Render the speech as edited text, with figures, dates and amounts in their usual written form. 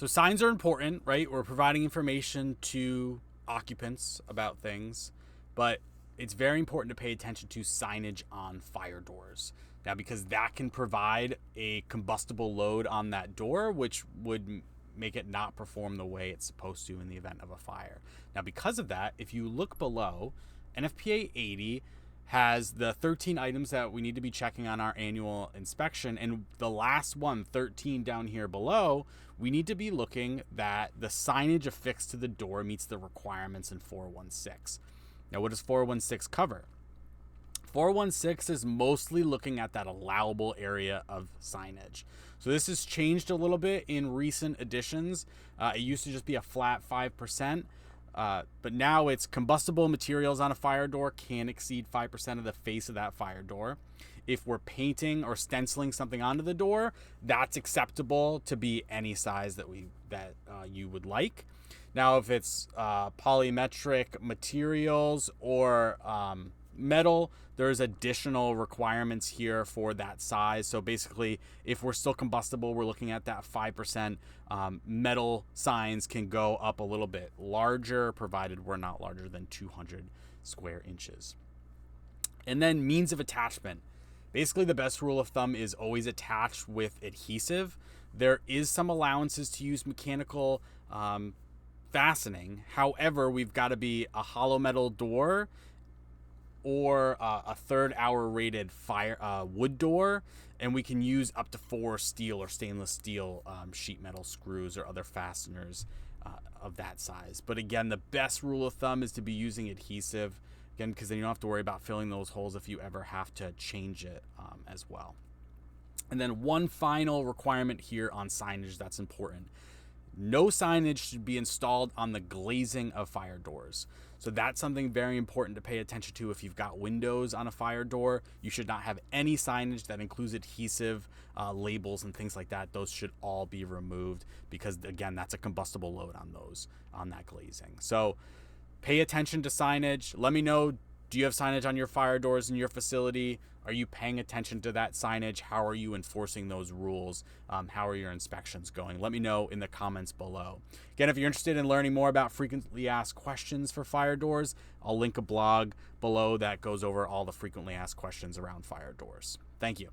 So signs are important, right? We're providing information to occupants about things, but it's very important to pay attention to signage on fire doors. Now, because that can provide a combustible load on that door, which would make it not perform the way it's supposed to in the event of a fire. Now, because of that, if you look below, NFPA 80 has the 13 items that we need to be checking on our annual inspection. And the last one, 13 down here below, we need to be looking that the signage affixed to the door meets the requirements in 416. Now, what does 416 cover? 416 is mostly looking at that allowable area of signage. So this has changed a little bit in recent editions. It used to just be a flat 5%, but now it's combustible materials on a fire door can't exceed 5% of the face of that fire door. If we're painting or stenciling something onto the door, that's acceptable to be any size that you would like. Now, if it's polymetric materials or metal, there's additional requirements here for that size. So basically, if we're still combustible, we're looking at that 5%. Metal signs can go up a little bit larger, provided we're not larger than 200 square inches. And then means of attachment. Basically, the best rule of thumb is always attach with adhesive. There is some allowances to use mechanical fastening. However, we've got to be a hollow metal door or a third hour rated wood door, and we can use up to 4 steel or stainless steel sheet metal screws or other fasteners of that size. But again, the best rule of thumb is to be using adhesive, again, because then you don't have to worry about filling those holes if you ever have to change it as well. And then one final requirement here on signage that's important. No signage should be installed on the glazing of fire doors. So that's something very important to pay attention to. If you've got windows on a fire door, you should not have any signage that includes adhesive labels and things like that. Those should all be removed because, again, that's a combustible load on that glazing. So pay attention to signage. Let me know, do you have signage on your fire doors in your facility? Are you paying attention to that signage? How are you enforcing those rules? How are your inspections going? Let me know in the comments below. Again, if you're interested in learning more about frequently asked questions for fire doors, I'll link a blog below that goes over all the frequently asked questions around fire doors. Thank you.